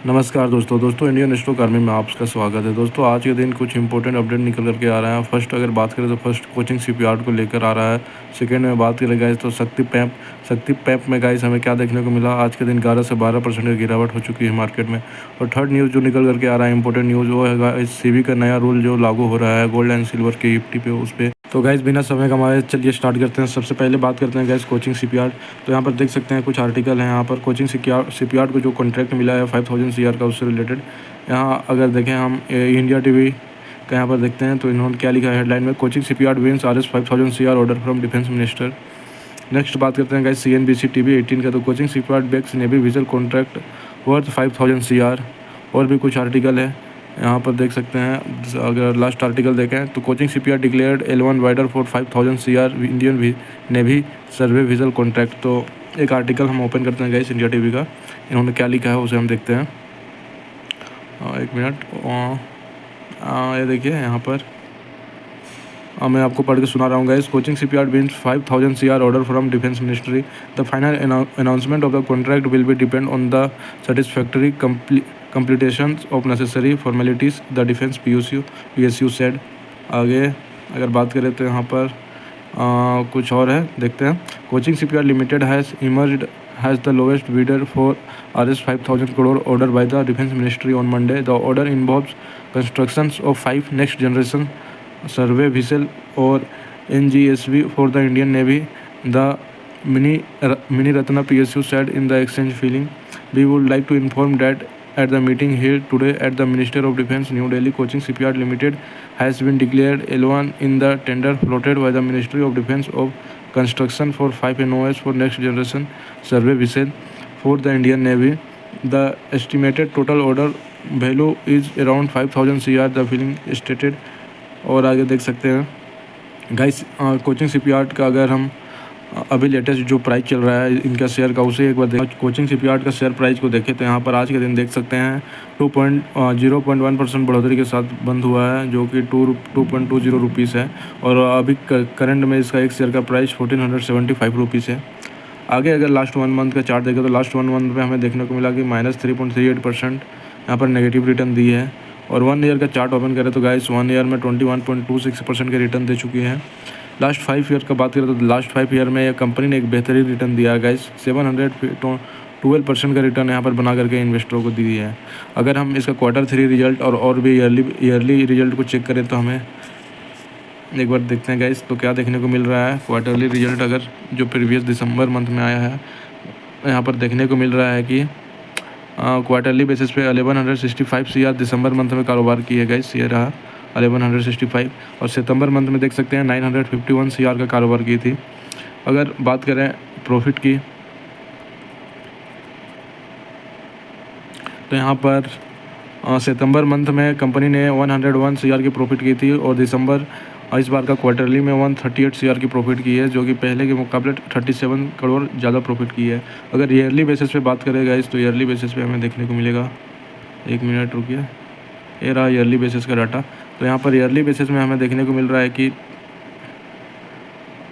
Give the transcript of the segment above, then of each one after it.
नमस्कार दोस्तों Indian stock army में आपका स्वागत है। दोस्तों आज के दिन कुछ इंपॉर्टेंट अपडेट निकल करके आ रहा है। फर्स्ट अगर बात करें तो फर्स्ट कोचिंग शिपयार्ड को लेकर आ रहा है। सेकंड में बात करें गाइस तो शक्ति पैप में गाइस हमें क्या देखने को मिला। आज के दिन 11 से 12% की गिरावट हो चुकी है मार्केट में। और थर्ड न्यूज़ जो निकल करके आ रहा है इंपॉर्टेंट न्यूज़ वो है गाइस सेबी का नया रूल जो लागू हो रहा है गोल्ड एंड सिल्वर के निफ्टी पे उस पर। तो गाइस बिना समय कमाए चलिए स्टार्ट करते हैं। सबसे पहले बात करते हैं गाइस कोचिंग शिपयार्ड। तो यहाँ पर देख सकते हैं कुछ आर्टिकल हैं। यहाँ पर कोचिंग शिपयार्ड को जो कॉन्ट्रैक्ट मिला है 5000 CR का उससे रिलेटेड। यहाँ अगर देखें हम इंडिया टीवी का यहाँ पर देखते हैं तो इन्होंने क्या लिखा है हेडलाइन में, Cochin shipyard wins RS 5000 CR order from defence minister. Next बात करते हैं गाइस CNBC TV 18 का, तो Cochin shipyard backs navy vessel contract worth 5000 CR। और भी कुछ आर्टिकल है यहाँ पर देख सकते हैं। अगर लास्ट आर्टिकल देखें तो Cochin shipyard declared L1 wider for 5000 CR Indian navy survey vigil contract. तो एक आर्टिकल हम ओपन करते हैं गाइस इंडिया टीवी का, इन्होंने क्या लिखा है उसे हम देखते हैं। एक मिनट, ये देखिए यहाँ पर मैं आपको पढ़ के सुना रहा हूँ guys. Cochin shipyard wins 5000 CR order from defence ministry. The final announcement of the contract will be depend on the satisfactory completion of necessary formalities, the defense PSU said। आगे अगर बात करें तो यहाँ पर कुछ और है, देखते हैं। Coaching shipyard limited has emerged as the lowest bidder for RS 5000 crore order by the defense ministry on Monday। The order involves constructions of 5 next generation survey vessel or NGSV for the Indian Navy, the Mini Ratna PSU said in the exchange filing। We would like to inform that at the meeting held today at the Ministry of Defence, New Delhi, Coaching Shipyard Limited has been declared L1 in the tender floated by the Ministry of Defence of construction for 5 NOS for next generation survey vessel for the Indian Navy। The estimated total order value is around 5000 CR, the filing stated। और आगे देख सकते हैं guys Cochin shipyard का अगर हम अभी latest जो प्राइस चल रहा है इनका शेयर का उसे एक बार देखें। कोचिंग शिपयार्ड का शेयर प्राइस को देखें तो यहाँ पर आज के दिन देख सकते हैं 0.1% बढ़ोतरी के साथ बंद हुआ है, जो कि 2.20 रुपीज़ है। और अभी करंट में इसका एक शेयर का प्राइस 1475 रुपीज़ है। आगे अगर लास्ट 1 मंथ का चार्ट देखें तो लास्ट 1 मंथ में हमें देखने को मिला कि -3.38% यहाँ पर नेगेटिव रिटर्न दी है। और 1 ईयर का चार्ट ओपन करें तो गाइस 1 ईयर में 21.26% के रिटर्न दे चुकी है। लास्ट 5 ईयर का बात करें तो लास्ट 5 ईयर में कंपनी ने एक बेहतरीन रिटर्न दिया है गाइस। 712% का रिटर्न यहाँ पर बना करके इन्वेस्टरों को दी है। अगर हम इसका Q3 रिजल्ट और भी ईयरली रिजल्ट को चेक करें तो हमें एक बार देखते हैं गाइस तो क्या देखने को मिल रहा है। क्वार्टरली रिजल्ट अगर जो प्रीवियस दिसंबर मंथ में आया है यहाँ पर देखने को मिल रहा है कि क्वार्टरली बेसिस पे 1165 CR दिसंबर मंथ में कारोबार की है गाइस, ये रहा 1165। और सितंबर मंथ में देख सकते हैं 951 CR का कारोबार की थी। अगर बात करें प्रॉफिट की तो यहाँ पर सितंबर मंथ में कंपनी ने 101 CR की प्रॉफिट की थी और दिसंबर इस बार का क्वार्टरली में 138 CR की प्रॉफिट की है, जो कि पहले के मुकाबले 37 करोड़ ज़्यादा प्रॉफिट की है। अगर ईयरली बेसिस पे बात करें गाइस तो ईयरली बेसिस पे हमें देखने को मिलेगा, एक मिनट रुकिए, ये रहा ईयरली बेसिस का डाटा। तो यहाँ पर ईयरली बेसिस में हमें देखने को मिल रहा है कि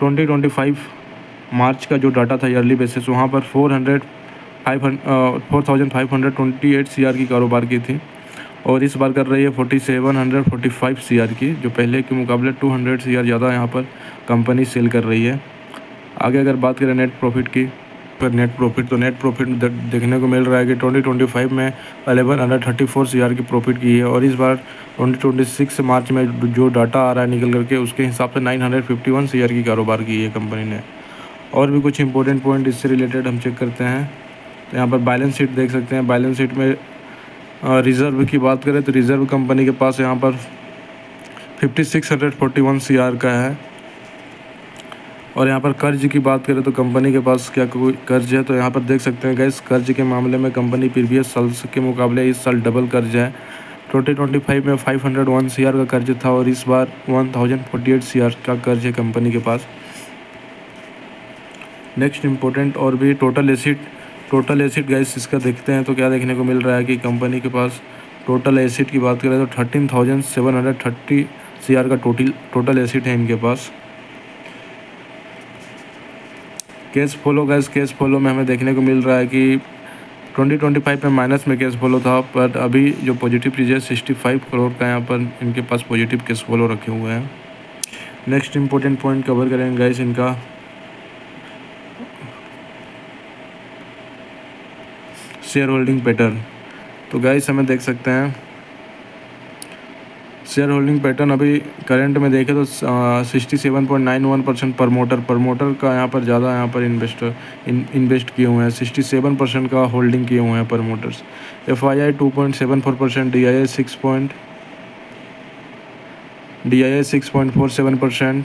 2025 मार्च का जो डाटा था ईयरली बेसिस वहाँ पर 4528 CR की कारोबार की थी और इस बार कर रही है 4745 CR की, जो पहले के मुकाबले 200 CR ज़्यादा यहाँ पर कंपनी सेल कर रही है। आगे अगर बात करें नेट प्रॉफिट की पर नेट प्रॉफिट देखने को मिल रहा है कि 2025 में 1134 CR की प्रॉफिट की है और इस बार 2026 मार्च में जो डाटा आ रहा है निकल करके उसके हिसाब से 951 CR की कारोबार की है कंपनी ने। और भी कुछ इंपॉर्टेंट पॉइंट इससे रिलेटेड हम चेक करते हैं तो यहाँ पर बैलेंस शीट देख सकते हैं। बैलेंस शीट में रिज़र्व की बात करें तो रिज़र्व कंपनी के पास यहाँ पर 5641 CR का है। और यहाँ पर कर्ज की बात करें तो कंपनी के पास क्या कोई कर्ज है तो यहाँ पर देख सकते हैं गैस कर्ज के मामले में कंपनी प्रीवियस साल के मुकाबले इस साल डबल कर्ज है। 2025 में 501 CR का कर्ज था और इस बार 1048 CR का कर्ज है कंपनी के पास। नेक्स्ट इम्पोर्टेंट और भी टोटल एसिड गैस इसका देखते हैं तो क्या देखने को मिल रहा है कि कंपनी के पास टोटल एसिड की बात करें तो 13,730 CR का टोटल एसिड है इनके पास। कैश फ्लो में हमें देखने को मिल रहा है कि 2025 में माइनस में कैश फ्लो था, पर अभी जो पॉजिटिव चीज़ है 65 करोड़ का यहाँ पर इनके पास पॉजिटिव कैश फ्लो रखे हुए हैं। नेक्स्ट इम्पोर्टेंट पॉइंट कवर करेंगे गाइस इनका शेयर होल्डिंग पैटर्न। तो गाइस हमें देख सकते हैं शेयर होल्डिंग पैटर्न अभी करंट में देखें तो 67.91% प्रमोटर का यहाँ पर ज़्यादा यहाँ पर इन्वेस्ट किए हुए हैं। 67% का होल्डिंग किए हुए हैं प्रमोटर्स। FII 2.74%, DII 6.47%।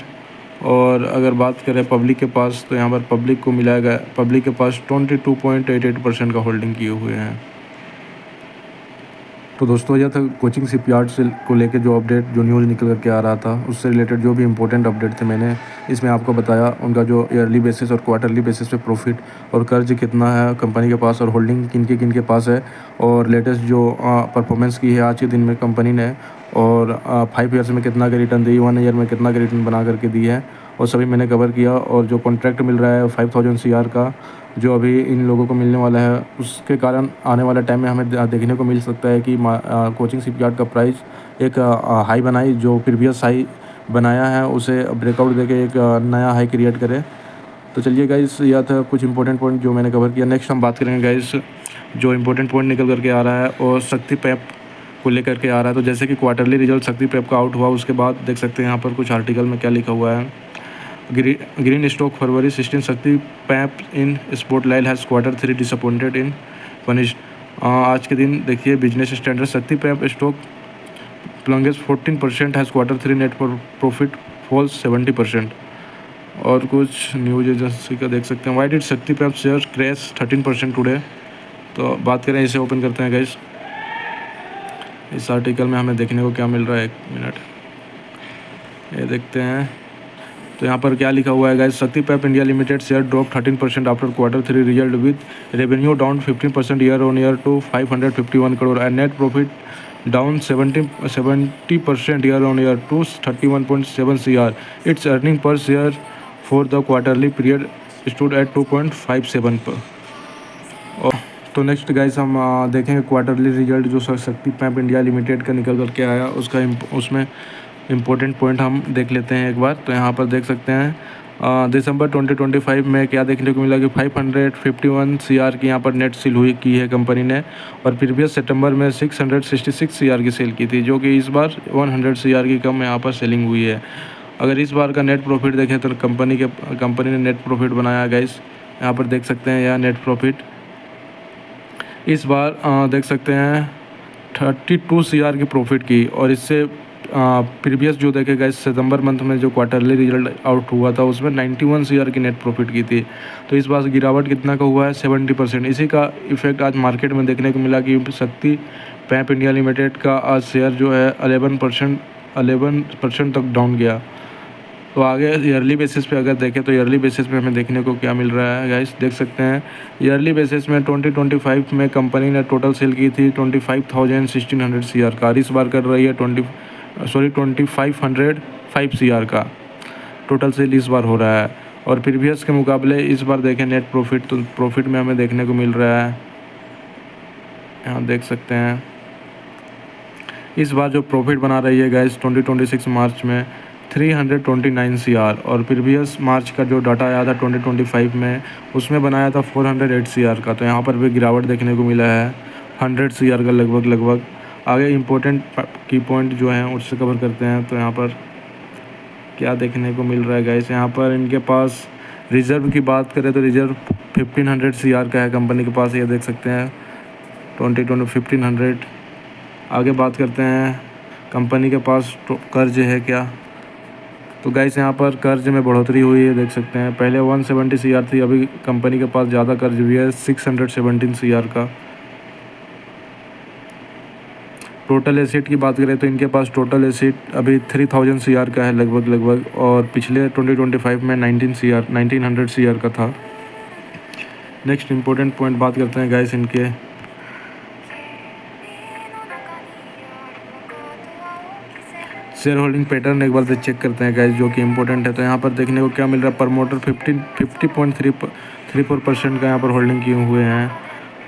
और अगर बात करें पब्लिक के पास तो यहाँ पर पब्लिक को मिलाया गया, पब्लिक के पास 22.88% का होल्डिंग किए हुए हैं। तो दोस्तों यह था कोचिंग शिपयार्ड से को लेकर जो अपडेट, जो न्यूज़ निकल करके आ रहा था, उससे रिलेटेड जो भी इंपॉर्टेंट अपडेट थे मैंने इसमें आपको बताया। उनका जो ईयरली बेसिस और क्वार्टरली बेसिस पे प्रॉफिट और कर्ज कितना है कंपनी के पास और होल्डिंग किन के पास है, और लेटेस्ट जो परफॉर्मेंस की है आज के दिन में कंपनी ने, और 5 ईयर्स में कितना का रिटर्न दी, 1 ईयर में कितना का रिटर्न बना करके दी है, और सभी मैंने कवर किया। और जो कॉन्ट्रैक्ट मिल रहा है 5000 CR का जो अभी इन लोगों को मिलने वाला है, उसके कारण आने वाले टाइम में हमें देखने को मिल सकता है कि कोचिंग शिपयार्ड का प्राइस एक हाई बनाई, जो प्रीवियस हाई बनाया है उसे ब्रेकआउट देके एक नया हाई क्रिएट करे। तो चलिए गाइस, यह था कुछ इंपॉर्टेंट पॉइंट जो मैंने कवर किया। नेक्स्ट हम बात करेंगे गाइस जो इंपॉर्टेंट पॉइंट निकल करके आ रहा है और शक्ति पैप को लेकर के आ रहा है। तो जैसे कि क्वार्टरली रिजल्ट शक्ति पैप का आउट हुआ, उसके बाद देख सकते हैं यहाँ पर कुछ आर्टिकल में क्या लिखा हुआ है। ग्रीन स्टॉक फरवरी 16 शक्ति पैप in spotlight has Q3 disappointed in punish. आज के दिन देखिए बिजनेस स्टैंडर्ड शक्ति पैप stock plunges 14% has Q3 net profit falls 70%। और कुछ न्यूज एजेंसी का देख सकते हैं, वाई डिड शक्ति पैप शेयर क्रैश 13% टुडे। तो बात करें, इसे ओपन करते हैं गाइस। इस आर्टिकल में हमें देखने को क्या मिल रहा है, 1 मिनट ये देखते हैं। तो यहाँ पर क्या लिखा हुआ है गाइस, शक्ति पैप India limited share drop 13% after Q3 result with revenue down 15% year on year to 551 crore and net profit down 70% year on year to 31.7 CR। Its earning per share for the quarterly period stood at 2.57 per. तो next guys हम देखेंगे quarterly result जो शक्ति पैप India limited का निकल करके आया, उसमें इम्पोर्टेंट पॉइंट हम देख लेते हैं एक बार। तो यहाँ पर देख सकते हैं दिसंबर 2025 में क्या देखने को मिला कि 551 CR की यहाँ पर नेट सेल की है कंपनी ने, और प्रीवियस सितंबर में 666 CR की सेल की थी, जो कि इस बार 100 CR की कम यहाँ पर सेलिंग हुई है। अगर इस बार का नेट प्रॉफिट देखें तो कंपनी ने नेट प्रॉफिट बनाया गाइस, यहाँ पर देख सकते हैं यह नेट प्रॉफिट इस बार देख सकते हैं 32 CR की प्रॉफिट की, और इससे प्रीवियस जो देखे गए सितंबर मंथ में जो क्वार्टरली रिजल्ट आउट हुआ था उसमें 91 CR की नेट प्रॉफिट की थी। तो इस बार गिरावट कितना का हुआ है, 70%। इसी का इफेक्ट आज मार्केट में देखने को मिला कि शक्ति पैप इंडिया लिमिटेड का आज शेयर जो है 11% तक डाउन गया। तो आगे ईयरली बेसिस पे अगर देखें तो ईयरली बेसिस पे हमें देखने को क्या मिल रहा है गाइस, देख सकते हैं ईयरली बेसिस में 2025 में कंपनी ने टोटल सेल की थी 25,1600 CR का, इस बार कर रही है 2505 CR का टोटल सेल इस बार हो रहा है। और प्रीवियस के मुकाबले इस बार देखें नेट प्रॉफिट, तो प्रॉफिट में हमें देखने को मिल रहा है, यहाँ देख सकते हैं इस बार जो प्रॉफिट बना रही है गाइस 2026 मार्च में 329 CR, और प्रीवियस मार्च का जो डाटा आया था 2025 में उसमें बनाया था 408 CR का। तो यहाँ पर भी गिरावट देखने को मिला है 100 CR का लगभग। आगे इम्पोर्टेंट की पॉइंट जो हैं उससे कवर करते हैं। तो यहाँ पर क्या देखने को मिल रहा है गाइस, यहाँ पर इनके पास रिज़र्व की बात करें तो रिज़र्व 1500 CR का है कंपनी के पास, ये देख सकते हैं 1500। आगे बात करते हैं कंपनी के पास कर्ज है क्या, तो गाइस यहाँ पर कर्ज में बढ़ोतरी हुई है, देख सकते हैं पहले 170 CR थी, अभी कंपनी के पास ज़्यादा कर्ज भी है 617 CR का। टोटल एसेट की बात करें तो इनके पास टोटल एसेट अभी 3000 CR का है लगभग, और पिछले 2025 में 1900 CR का था। नेक्स्ट इम्पोर्टेंट पॉइंट बात करते हैं गाइस इनके शेयर होल्डिंग पैटर्न एक बार चेक करते हैं गाइस, जो कि इम्पोर्टेंट है। तो यहाँ पर देखने को क्या मिल रहा है, प्रमोटर 50.34% का यहाँ पर होल्डिंग किए हुए हैं,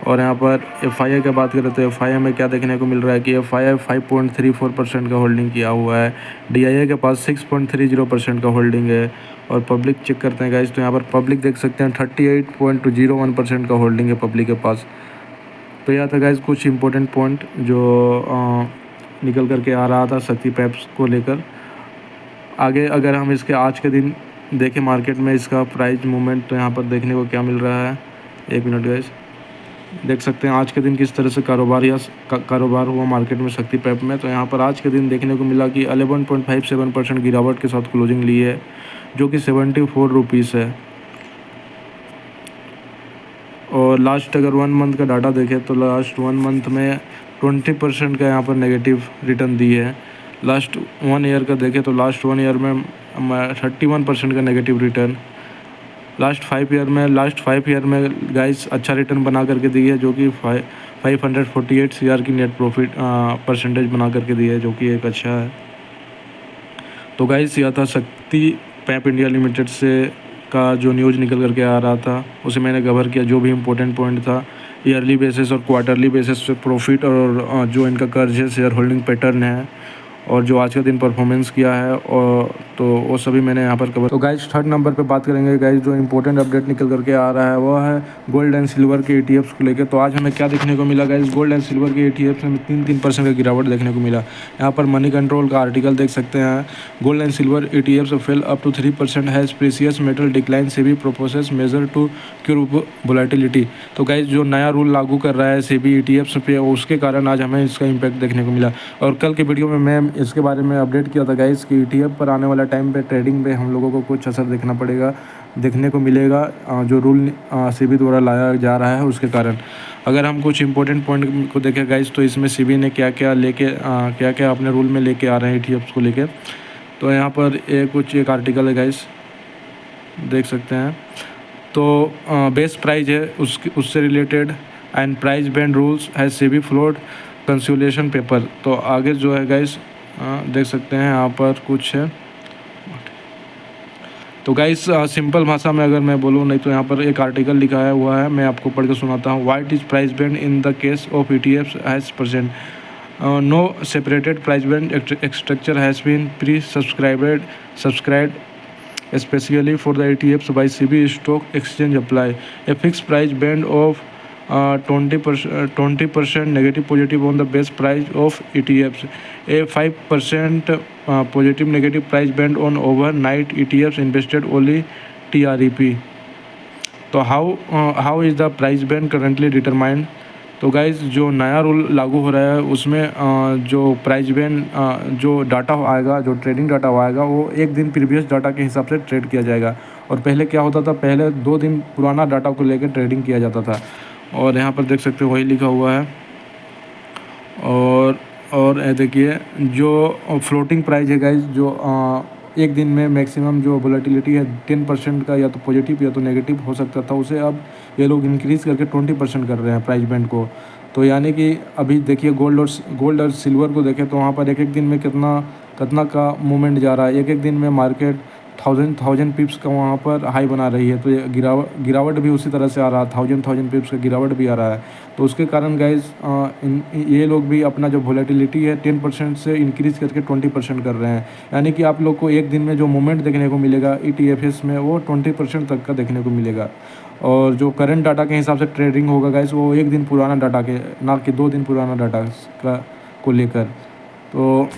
और यहाँ पर FII की बात करें तो FII में क्या देखने को मिल रहा है कि FII 5.34% का होल्डिंग किया हुआ है। DII के पास 6.30% का होल्डिंग है। और पब्लिक चेक करते हैं गाइस तो यहाँ पर पब्लिक देख सकते हैं 38.01% का होल्डिंग है पब्लिक के पास। तो यह था गाइस कुछ इंपॉर्टेंट पॉइंट जो निकल करके आ रहा था शक्ति पैप्स को लेकर। आगे अगर हम इसके आज के दिन देखें मार्केट में इसका प्राइस मूवमेंट तो यहाँ पर देखने को क्या मिल रहा है। एक मिनट गाइस, देख सकते हैं आज के दिन किस तरह से कारोबार हुआ मार्केट में शक्ति पैप में। तो यहाँ पर आज के दिन देखने को मिला कि 11.57% गिरावट के साथ क्लोजिंग ली है, जो कि 74 रुपीज़ है। और लास्ट अगर 1 मंथ का डाटा देखें तो लास्ट 1 मंथ में 20% का यहाँ पर नेगेटिव रिटर्न दी है। लास्ट 1 ईयर का देखें तो लास्ट 1 ईयर में 31% का नेगेटिव रिटर्न। लास्ट 5 ईयर में गाइस अच्छा रिटर्न बना करके दी है, जो कि 548 CR की नेट प्रॉफिट परसेंटेज बना करके दी है, जो कि एक अच्छा है। तो गाइस यह था शक्ति पैप इंडिया लिमिटेड से का जो न्यूज़ निकल करके आ रहा था, उसे मैंने कवर किया। जो भी इम्पोर्टेंट पॉइंट था ईयरली बेसिस और क्वार्टरली बेसिस पे प्रॉफिट और जो इनका कर्ज है, शेयर होल्डिंग पैटर्न है और जो आज का दिन परफॉर्मेंस किया है, और तो वो सभी मैंने यहाँ पर कवर। तो गाइस 3rd नंबर पे बात करेंगे गाइस जो इंपॉर्टेंट अपडेट निकल करके आ रहा है वो है गोल्ड एंड सिल्वर के ETFs को लेकर। तो आज हमें क्या देखने को मिला गाइस, गोल्ड एंड सिल्वर के ETFs में 3% का गिरावट देखने को मिला। यहाँ पर मनी कंट्रोल का आर्टिकल देख सकते हैं, gold and silver ETFs fell up to 3% has precious metal decline SEBI proposes measure to curb volatility. तो गाइस जो नया रूल लागू कर रहा है सेबी ETFs पे, उसके कारण आज हमें इसका इम्पैक्ट देखने को मिला। और कल के वीडियो में मैं इसके बारे में अपडेट किया था गाइस कि ETF पर आने वाला टाइम पे ट्रेडिंग पे हम लोगों को कुछ असर देखने को मिलेगा जो रूल सेबी द्वारा लाया जा रहा है उसके कारण। अगर हम कुछ इंपॉर्टेंट पॉइंट को देखें गाइस तो इसमें सेबी ने क्या क्या अपने रूल में लेके आ रहे हैं ETFs को लेकर। तो यहाँ पर एक आर्टिकल है गाइस, देख सकते हैं। तो बेस प्राइस है उससे related and price band rules has SEBI flowed consolidation paper. तो आगे जो है गाइस देख सकते हैं यहाँ पर कुछ है। तो गाइस सिंपल भाषा में अगर मैं बोलूँ नहीं तो यहाँ पर एक आर्टिकल लिखा हुआ है, मैं आपको पढ़ के सुनाता हूँ। What is price band in the case of ETFs has present no separated price band structure has been pre subscribed especially for the ETFs by SEBI stock exchange apply a fixed price band of 20% negative positive on the base price of ETFs, a 5% positive negative price band on overnight ETFs invested only TREP. तो how is the price band currently determined? तो guys जो नया rule लागू हो रहा है उसमें जो प्राइस बैंड जो डाटा आएगा, जो ट्रेडिंग डाटा आएगा वो एक दिन प्रीवियस डाटा के हिसाब से ट्रेड किया जाएगा। और पहले क्या होता था, पहले 2 दिन पुराना डाटा को लेकर ट्रेडिंग किया जाता था। और यहाँ पर देख सकते हो वही लिखा हुआ है। और देखिए जो फ्लोटिंग प्राइस है गाइज, जो एक दिन में मैक्सिमम जो वोलेटिलिटी है 10% का या तो पॉजिटिव या तो नेगेटिव हो सकता था, उसे अब ये लोग इंक्रीज़ करके 20% कर रहे हैं प्राइस बैंड को। तो यानी कि अभी देखिए गोल्ड और सिल्वर को देखें तो वहाँ पर एक दिन में कितना का मूवमेंट जा रहा है। एक दिन में मार्केट 1000 पिप्स का वहाँ पर हाई बना रही है। तो ये गिरावट भी उसी तरह से आ रहा है, 1000 पिप्स का गिरावट भी आ रहा है। तो उसके कारण गाइज ये लोग भी अपना जो वोलेटिलिटी है 10% से इंक्रीज़ करके 20% कर रहे हैं। यानी कि आप लोग को एक दिन में जो मूवमेंट देखने को मिलेगा ETFs में वो 20% तक का देखने को मिलेगा। और जो करंट डाटा के हिसाब से ट्रेडिंग होगा गाइज वो एक दिन पुराना डाटा के, ना कि 2 दिन पुराना डाटा को लेकर। तो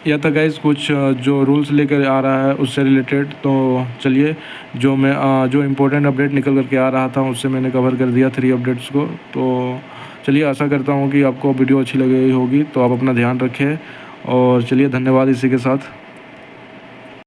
यह था गाइस कुछ जो रूल्स लेकर आ रहा है उससे रिलेटेड। तो चलिए जो इम्पोर्टेंट अपडेट निकल करके आ रहा था उससे मैंने कवर कर दिया 3 अपडेट्स को। तो चलिए आशा करता हूँ कि आपको वीडियो अच्छी लगी होगी। तो आप अपना ध्यान रखें और चलिए धन्यवाद इसी के साथ।